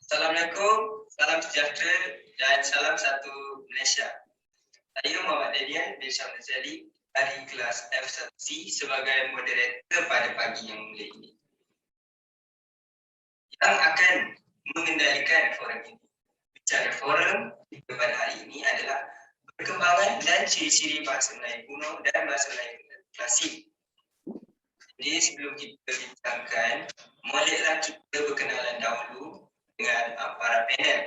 Assalamualaikum, salam sejahtera dan salam satu Malaysia. Saya Muhammad Daniel bin Syam Nazali dari kelas F1C sebagai moderator pada pagi yang mulia ini. Yang akan mengendalikan forum ini. Bicara forum pada hari ini adalah perkembangan dan ciri-ciri bahasa Melayu kuno dan bahasa Melayu klasik. Jadi sebelum kita bincangkan, bolehlah kita berkenalan dahulu dengan para panel.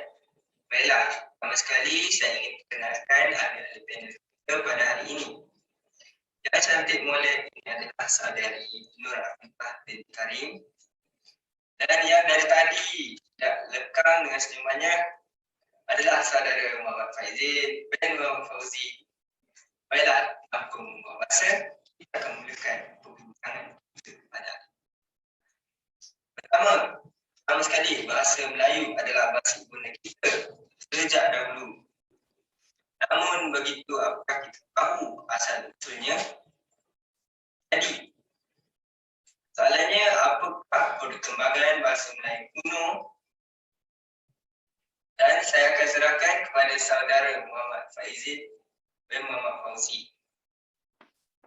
Baiklah, pertama sekali saya ingin perkenalkan ahli panel kita pada hari ini. Yang cantik molek ini adalah saudari Nur Afifah binti Karim. Dan yang dari tadi tidak lekang dengan senyumannya adalah saudara Muhammad Faizin bin Muhammad Fauzi. Baiklah, tanpa membuang masa, kita akan mulakan perbincangan kita pada hari ini. Pertama sekali, bahasa Melayu adalah bahasa ibunda kita sejak dahulu. Namun begitu apakah kita tahu asal usulnya? Jadi, soalannya apakah perkembangan bahasa Melayu kuno? Dan saya akan serahkan kepada saudara Muhammad Faizin bin Muhammad Fauzi.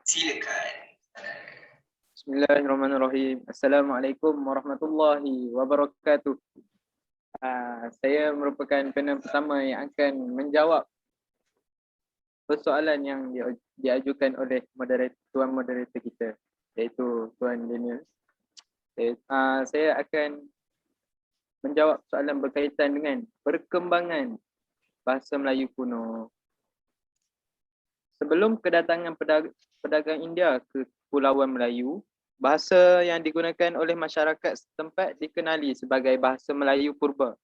Silakan. Bismillahirrahmanirrahim. Assalamualaikum warahmatullahi wabarakatuh. Saya merupakan panel pertama yang akan menjawab persoalan yang diajukan oleh tuan moderator kita, iaitu Tuan Daniel. Saya akan menjawab soalan berkaitan dengan perkembangan bahasa Melayu kuno. Sebelum kedatangan pedagang India ke Kepulauan Melayu, bahasa yang digunakan oleh masyarakat setempat dikenali sebagai bahasa Melayu Purba.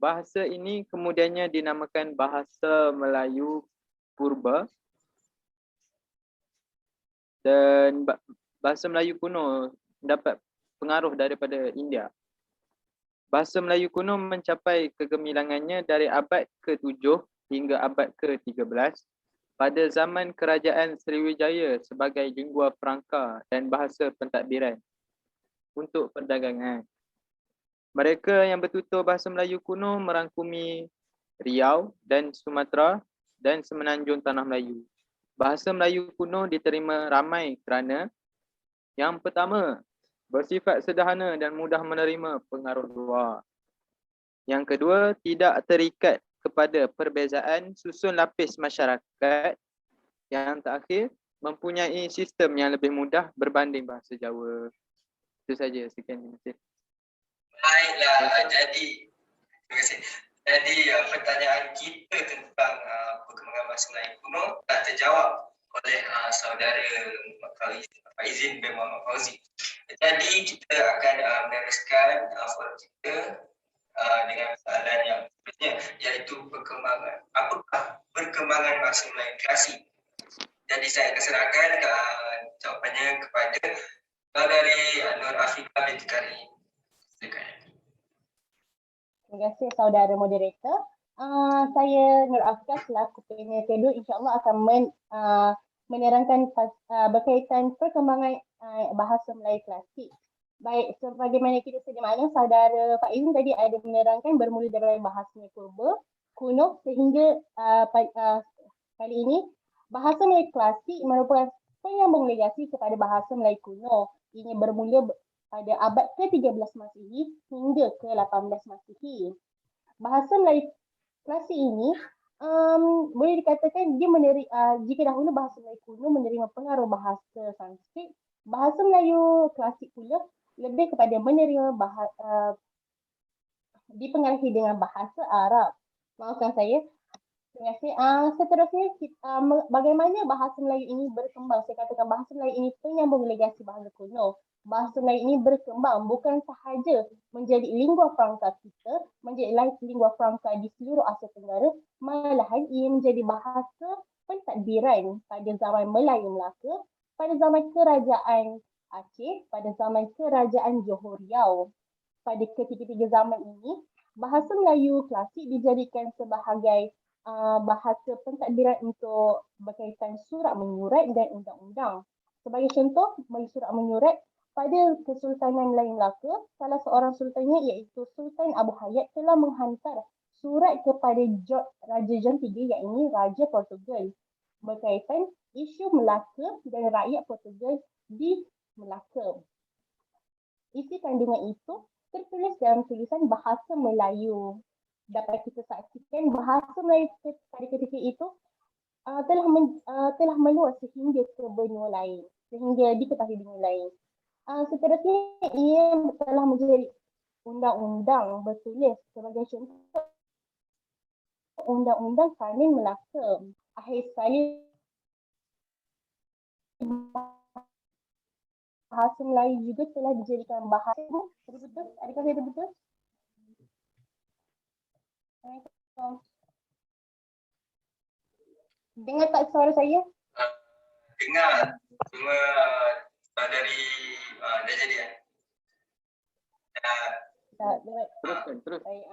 Bahasa ini kemudiannya dinamakan bahasa Melayu Purba, dan bahasa Melayu kuno mendapat pengaruh daripada India. Bahasa Melayu kuno mencapai kegemilangannya dari abad ke-7 hingga abad ke-13 pada zaman kerajaan Sriwijaya sebagai lingua franca dan bahasa pentadbiran untuk perdagangan. Mereka yang bertutur bahasa Melayu kuno merangkumi Riau dan Sumatera dan Semenanjung Tanah Melayu. Bahasa Melayu kuno diterima ramai kerana yang pertama, bersifat sederhana dan mudah menerima pengaruh luar. Yang kedua, tidak terikat kepada perbezaan susun lapis masyarakat. Yang terakhir, mempunyai sistem yang lebih mudah berbanding bahasa Jawa. Itu saja, sekian, terima kasih. Baiklah, terima kasih. Jadi pertanyaan kita tentang perkembangan bahasa Melayu kuno telah terjawab oleh saudara Faizin bin Muhammad Fauzi. Jadi kita akan meneruskan forum kita dengan soalan yang seterusnya, iaitu apakah perkembangan bahasa Melayu klasik. Jadi saya akan serahkan jawapannya kepada saudari Nur Afifah binti Karim. Silakan. Terima kasih saudara moderator. Saya Nur Afifah selaku panel kedua insya-Allah akan menerangkan berkaitan perkembangan bahasa Melayu klasik. Baik, sebagaimana kita sedia maklum, saudara Faizin tadi ada menerangkan bermula dari bahasa Melayu Purba, kuno sehingga kali ini bahasa Melayu klasik merupakan penyambung legasi kepada bahasa Melayu kuno. Ini bermula pada abad ke-13 Masihi hingga ke-18 Masihi. Bahasa Melayu klasik ini boleh dikatakan dia jika dahulu bahasa Melayu kuno menerima pengaruh bahasa Sanskrit, bahasa Melayu klasik pula lebih kepada menerima dipengaruhi dengan bahasa Arab. Maafkan saya. Terima kasih. Seterusnya, bagaimana bahasa Melayu ini berkembang? Saya katakan bahasa Melayu ini penyambung legasi bahasa kuno. Bahasa Melayu ini berkembang bukan sahaja menjadi lingua franca kita, menjadi lingua franca di seluruh Asia Tenggara, malahan ia menjadi bahasa pentadbiran pada zaman Melayu Melaka, pada zaman kerajaan Aceh, pada zaman kerajaan Johor Riau. Pada ketiga-tiga zaman ini, bahasa Melayu klasik dijadikan sebahagai bahasa pentadbiran untuk berkaitan surat menyurat dan undang-undang. Sebagai contoh, bagi surat menyurat, pada Kesultanan Melayu Melaka, salah seorang sultannya iaitu Sultan Abu Hayat telah menghantar surat kepada Raja John III iaitu Raja Portugal berkaitan isu Melaka dan rakyat Portugal di Melaka. Isi kandungan itu tertulis dalam tulisan bahasa Melayu. Dapat kita saksikan bahasa Melayu pada ketika itu telah meluas sehingga ke benua lain, sehingga diketahui benua lain. Seterusnya ia telah menjadi undang-undang bertulis sebagai contoh Undang-Undang Kanin Melaka. Akhir sekali bahasa Melayu juga telah dijadikan bahasa. Betul? Adakah saya betul? Dengar tak suara saya? Dengar. Cuma dari dah jadi ya. Tak, dengar. Terus. Baik,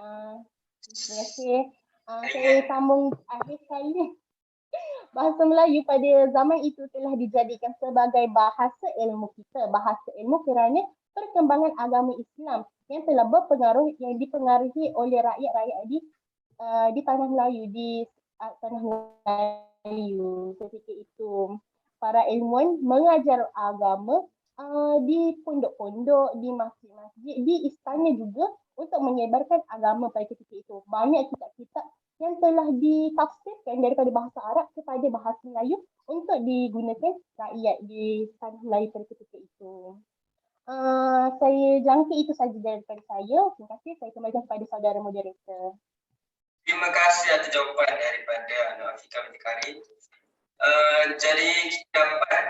terima kasih. Saya sambung akhir sekali. Bahasa Melayu pada zaman itu telah dijadikan sebagai bahasa ilmu kita. Bahasa ilmu kerana perkembangan agama Islam yang telah berpengaruh, yang dipengaruhi oleh rakyat-rakyat di tanah Melayu, di tanah Melayu ketika itu. Para ilmuwan mengajar agama di pondok-pondok, di masjid-masjid, di istana juga untuk menyebarkan agama pada ketika itu. Banyak kitab-kitab yang telah ditafsirkan daripada bahasa Arab kepada bahasa Melayu untuk digunakan rakyat di tanah Melayu pada ketika itu. Saya jangka itu saja daripada saya. Terima kasih. Saya kembalikan kepada saudara moderator. Terima kasih atas jawapan daripada Afika binti Karim. Jadi kita dapat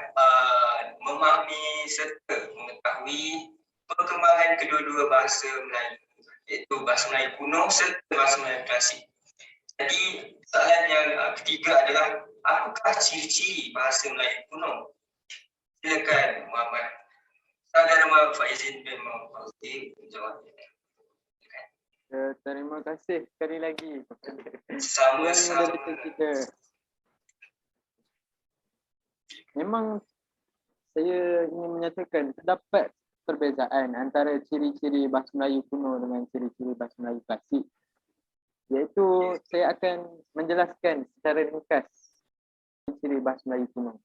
memahami serta mengetahui perkembangan kedua-dua bahasa Melayu, iaitu bahasa Melayu kuno serta bahasa Melayu klasik. Jadi soalan yang ketiga adalah apakah ciri-ciri bahasa Melayu kuno? Silakan Muhammad. Saudara Muhammad Faizin bin Muhammad Fauzi menjawabnya. Terima kasih sekali lagi kepada Sama-sama. moderator kita. Memang saya ingin menyatakan terdapat perbezaan antara ciri-ciri bahasa Melayu kuno dengan ciri-ciri bahasa Melayu klasik. Iaitu saya akan menjelaskan secara ringkas ciri bahasa Melayu kuno.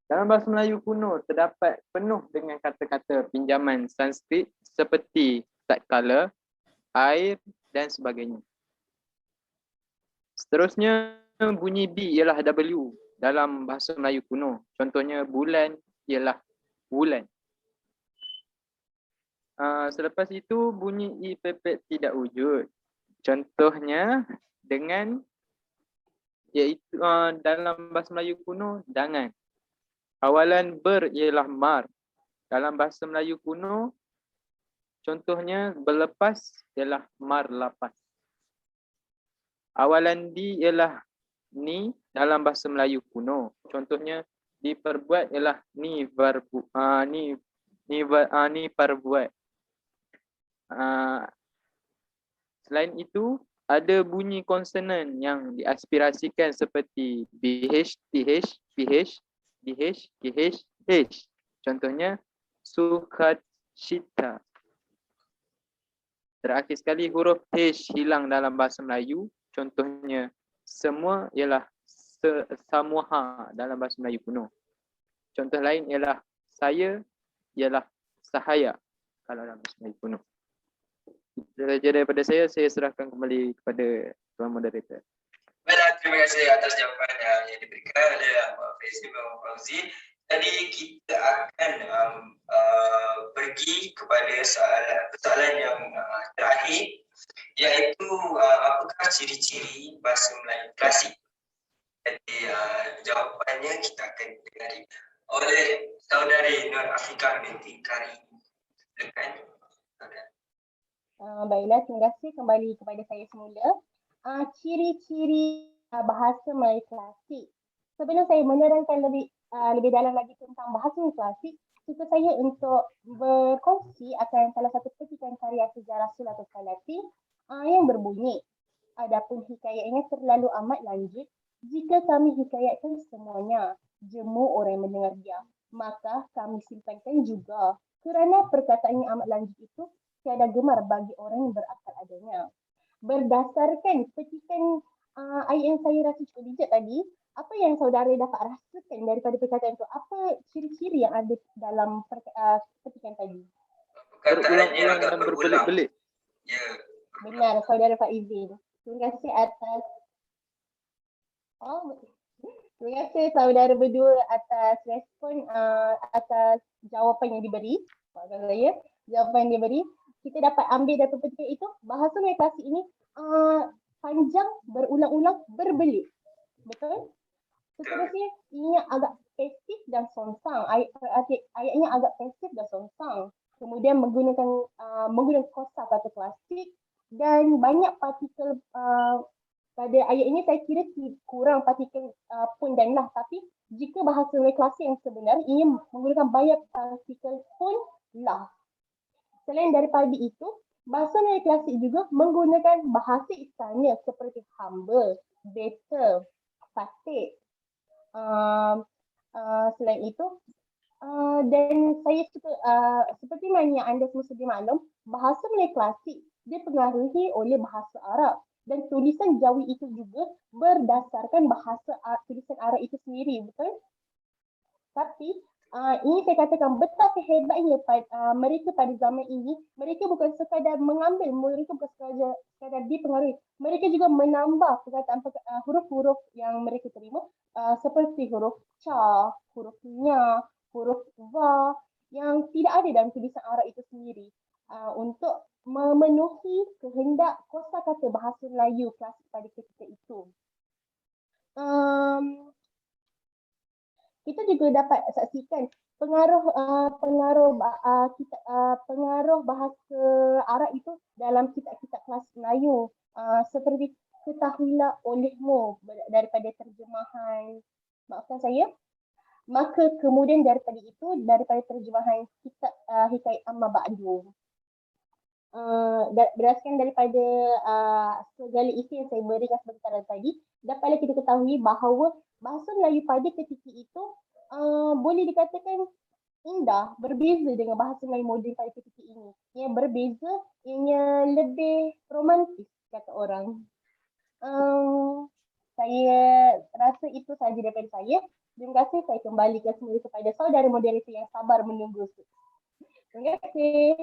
Dalam bahasa Melayu kuno terdapat penuh dengan kata-kata pinjaman Sanskrit seperti tatkala, air dan sebagainya. Seterusnya bunyi B ialah W dalam bahasa Melayu kuno. Contohnya bulan ialah bulan. Selepas itu bunyi I pepet tidak wujud. Contohnya dengan iaitu dalam bahasa Melayu kuno dangan. Awalan ber ialah mar. Dalam bahasa Melayu kuno contohnya berlepas ialah mar lapas. Awalan di ialah ni dalam bahasa Melayu kuno. Contohnya diperbuat ialah ni verbu ni perbuat. Selain itu ada bunyi konsonan yang diaspirasikan seperti BH, TH, PH, DH, KH, H. Contohnya Sukacita. Terakhir sekali huruf H hilang dalam bahasa Melayu. Contohnya semua ialah samuha dalam bahasa Melayu kuno. Contoh lain ialah saya ialah sahaya kalau dalam bahasa Melayu kuno. Itu saja daripada saya serahkan kembali kepada Tuan Moderator. Baiklah, terima kasih atas jawapan yang diberikan oleh Faizin bin Fauzi. Jadi kita akan pergi kepada soalan yang terakhir, iaitu apakah ciri-ciri bahasa Melayu klasik. Jadi jawapannya kita akan dengar oleh saudari Nur Afika binti Karim. Silakan. Baiklah, terima kasih kembali kepada saya semula. Ciri-ciri bahasa Melayu klasik. Sebelum saya menerangkan lebih dalam lagi tentang bahasa Melayu klasik, suka saya untuk berkongsi akan salah satu petikan karya sejarah Sulatul Salati yang berbunyi, adapun hikayatnya terlalu amat lanjut, jika kami hikayatkan semuanya, jemu orang mendengar dia. maka kami simpankan juga. Kerana perkataan yang amat lanjut itu tiada gemar bagi orang yang berakal adanya. Berdasarkan petikan ayat yang saya rasa cukup bijak tadi, apa yang saudara dapat rasakan daripada perkataan itu? Apa ciri-ciri yang ada dalam petikan tadi? Perkataannya Berulang-ulang agak dan berulang. berbelit-belit. Ya, Benar, saudara Faizin. Terima kasih atas terima kasih saudara berdua atas respon atas jawapan yang diberi. Maafkan saya, jawapan yang diberi. Kita dapat ambil dari petikan itu, bahasa Melayu klasik ini panjang, berulang-ulang, berbelit. Betul? Seterusnya, ianya agak pasif dan sonsang. Ayatnya agak pasif dan sonsang. Kemudian menggunakan kosa kata klasik dan banyak partikel pada ayat ini saya kira kurang partikel pun dan lah, tapi jika bahasa Melayu klasik yang sebenar ia menggunakan banyak partikel pun lah. Selain daripada itu, bahasa Melayu klasik juga menggunakan bahasa istana seperti hamba, better, fatih. Selain itu, dan saya suka seperti mana yang anda semua sedia maklum, bahasa Melayu klasik dipengaruhi oleh bahasa Arab dan tulisan Jawi itu juga berdasarkan bahasa tulisan Arab itu sendiri, betul? Tapi ini saya katakan betapa hebatnya mereka pada zaman ini, mereka bukan sekadar mengambil, mereka bukan sekadar dipengaruhi, mereka juga menambah perkataan huruf-huruf yang mereka terima seperti huruf ca, huruf nya, huruf va yang tidak ada dalam tulisan Arab itu sendiri untuk memenuhi kehendak kosakata bahasa Melayu klasik pada ketika itu. Kita juga dapat saksikan pengaruh bahasa Arab itu dalam kitab-kitab klasik Melayu seperti ketahuilah olehmu daripada terjemahan, maafkan saya. Maka kemudian daripada terjemahan kitab Hikayat Amma Ba'du. Berdasarkan daripada segala isi yang saya berikan sebentar tadi, dapatlah kita ketahui bahawa bahasa Melayu pada ketika itu boleh dikatakan indah, berbeza dengan bahasa Melayu moden pada ketika ini. Yang berbeza, ianya lebih romantis, kata orang. Saya rasa itu sahaja daripada saya. Terima kasih, saya kembalikan semula kepada saudara moderator yang sabar menunggu. Terima kasih.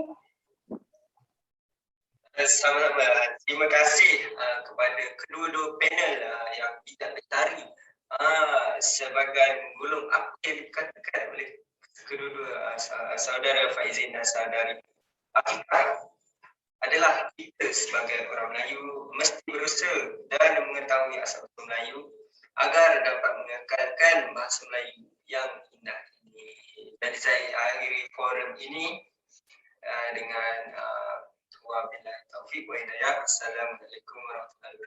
Sama-sama. Terima kasih kepada kedua-dua panel yang tidak bertari sebagai menggulung apa yang dikatakan oleh kedua-dua saudara Faizin dan saudari Afifah. Adalah kita sebagai orang Melayu mesti berusaha dan mengetahui asal-usul Melayu agar dapat mengekalkan bahasa Melayu yang indah ini. Jadi saya akhiri forum ini dengan wabillahi taufiq wa hidayah. Assalamualaikum warahmatullahi wabarakatuh.